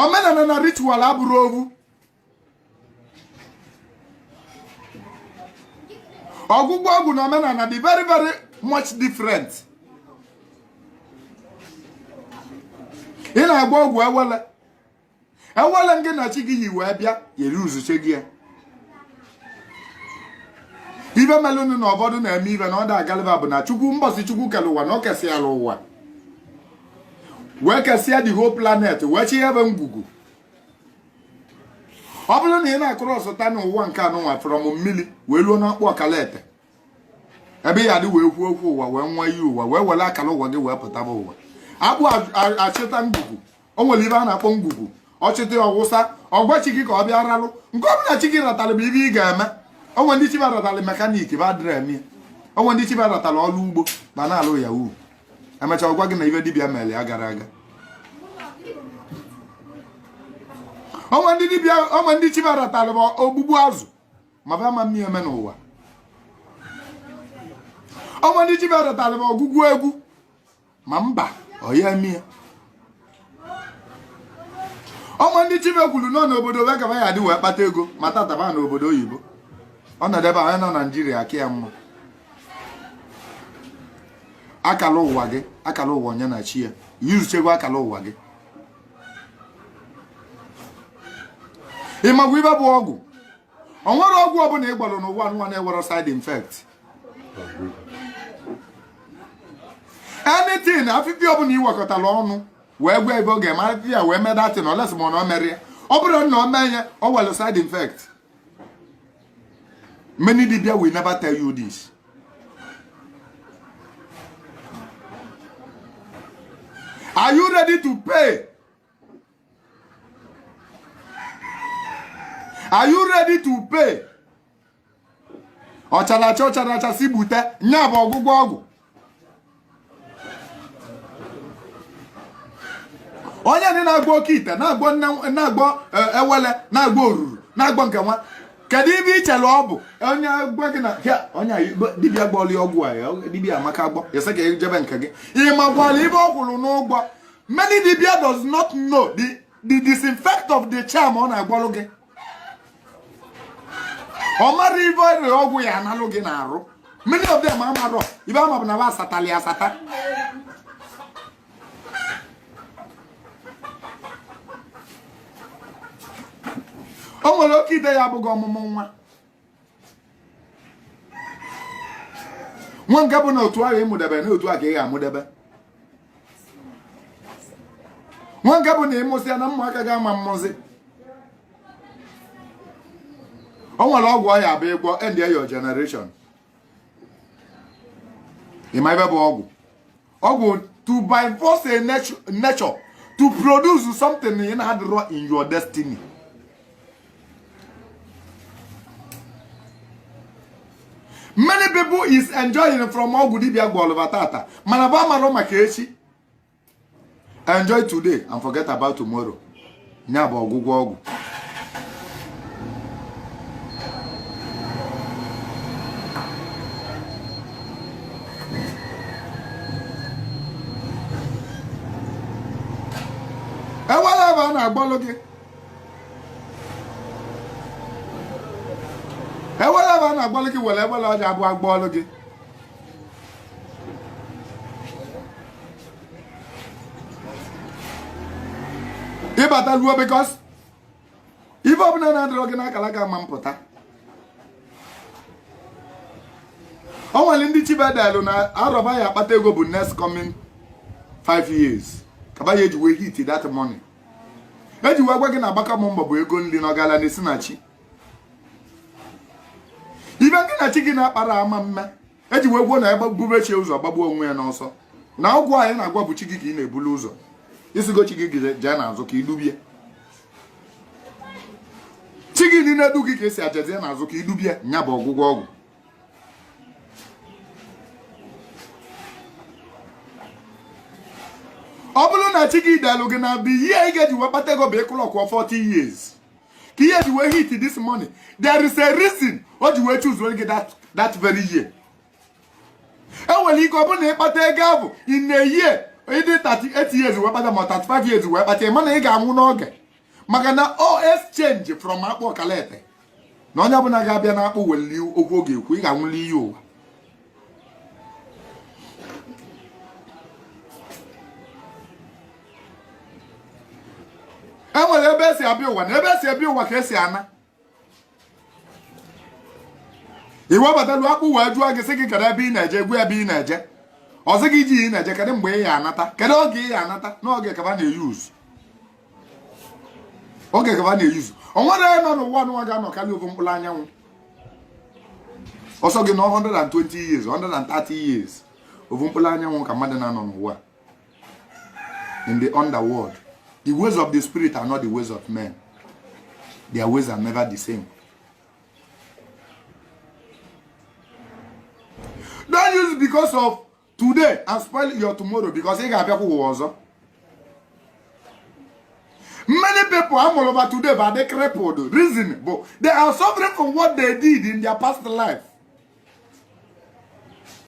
omenala na ritual abụrụ ovu. Ọgwụgwọ ọgwụ na omenala dị very very much different. Ị na-agba ọgwụ ewele ngị na chi gị yi wee bịa yeri uzuche gị ya. Ibe melụnụ na obodo na-eme ibe na ọ da agaliba bụ na Chukwu mbọsị Chukwu kere ụwa na o kesịala ụwa wee kesịa the whole planet wee chi ebe ngwugwu. Ọ bụrụ na ị na-akụrụ ọsụta n'ụwa nke anụnwa from mmiri wee luo na ọkpụ ọkalete ebe ya dị wee kwuo okwu ụwa wee nwa iyi ụwa wee were akara ụwa gị wee pụtaba ụwa. Akpụ achịta ngwugwu, o nwere ibe a na-akpọ ngwugwu, ọchịta ọwụsa ọgwachi gị ka ọ bịa ralụ nke ọbụla chi gị ratara bụ ibe ị ga-eme. Onwe ndị chi baratara mekaniki ba dịrị eme, onwe ndị chi baratara ọrụ ugbo ma na-alụ yahoo. Emechaa ọgwa gị na ibe dibịa mere ya gara aga. Onwe ndị chi baratara bụ ogbugbu azụ ma ba ma mmiri eme n'ụwa. Onwe ndị chi baratara bụ ọgụgụ egwu ma mba ọya eme. Onwe ndị chi bekwuru nọ n'obodo wee gaba ya dị wee kpata ego ma tataba n'obodo oyibo. Ọ na-edebe anyị nọ Naịjirịa aka ya mma. Akala ụwa gị, akala ụwa onye na chi ya, yuzuchekwa akala ụwa gị. Ịmagwa ibe bụ ọgwụ. O nwere ọgwụ ọbụla ị gbalụ n'ụwa nwa na-ewere side effect. Anything afịfị ọbụla ị wakọtara ọnụ wee gwa ebe ọ ga-eme afịfị ya wee medatị na olesi ma na o mere ya. Ọ bụrụ na o mee ya o were side effect. Many Dibia will never tell you this. Are you ready to pay? Are you ready to pay? Ocharacha si bute nya bụ ọgwụgwọ ọgwụ. Onye ndị na-agba oke ite, na-agba ewele, na-agba oruru, na-agba nke nwa. Kedu ibe ichere ọ bụ onye gwa gị na onye dibịa gbọọlị ọgwụ a dibịa amaka agbọ yasa ka ejebe nke gị ịma gwara ibe ọ kwụrụ n'ụgwọ. Many dibịa does not know the disinfect of the charm ọ na-agbalụ gị. Ọ mara ibe ọrịa ọgwụ ya analụ gị na-arụ. Many of them amarọ ibe ama bụ na wa asatali asata. O nwere oke ide ya abụghị ọmụmụ nwa. Nwa nke bụ na otu ahụ ịmụdebe na otu a ka ị ga-amụdebe. Nwa nke bụ na ịmụsịa na mmụaka ga-ama mmụzi. O nwere ọgwụ ọya abụ ịgwọ end your generation. Ịma ebe bụ ọgwụ. Ọgwụ to by force a nature to produce something in in your destiny. Many people is enjoying from ọgwụ dibịa gwọlụba tata mana ba mara maka echi. Enjoy today and forget about tomorrow. Nya bụ ọgwụgwọ ọgwụ. Ewela ebe a na-agbalụ gị. Ewela ebe a na-agbalụ gị were ewela ọja abụ agbalụ gị. Ịbata ruo because ife ọbụla na-adịrọ gị n'akala ga ama mpụta. O nwere ndị chibedelu na arọba ya akpata ego bụ next coming 5 years. Kaba ya eji wee hit that money. Eji wee gwa gị na agbaka mbọ bụ ego nri na ọgala n'isi na chi. Ibe gị na chi gị na-akpara ama mme. Eji wee gwuo na ebe bubechi ụzọ gbagbuo onwe ya n'ọsọ. Na ọgwụ anyị na-agwa bụ chi gị ka ị na-ebulu ụzọ. Isigo chi gị jee n'azụ ka idubie. Chi gị niile edu gị ka esi ajezie n'azụ ka idubie nya bụ ọgwụgwọ ọgwụ. Ọ bụrụ na chi gị delụ gị na bụ ihe ị ga-eji wee kpata ego bụ ịkụlọ kwa 40 years. Ka ihe ji wee hit this money. There is a reason o ji wee choose gị that very year. Enwere ike ọ bụrụ na ịkpata ego ahụ in a year ịdị 38 years wee kpata ma 35 years wee kpata mana ị ga-anwụ n'oge. maka na o exchange from akpụ ọkalete na onye ọbụla ga-abịa na akpụ weli okwu oge ekwu ị ga-anwụli ihe ụwa. E nwere ebe esi abịa ụwa na ebe esi abịa ụwa ka esi ana. Iwe batalu akpụ wee jụọ gị sị gị kedu ebe ị na-eje egwu ebe ị na-eje ọzọ gị ji ị na-eje kedu mgbe ị ya anata kedu oge ị ya anata n'oge kaba na-eyuzu oge kaba na-eyuzu o nwere nọ n'ụwa n'ụwa ga-anọ karịa ofu mkpụrụ anyanwụ ọsọ gị na 120 years 130 years ofu mkpụrụ anyanwụ ka mmadụ na-anọ n'ụwa. In the underworld, the ways of the spirit are not the ways of men. Their ways are never the same. Don't use it because of today and spoil your tomorrow because you got people. Many people are all over today, but they crippled. Reason, but they are suffering from what they did in their past life.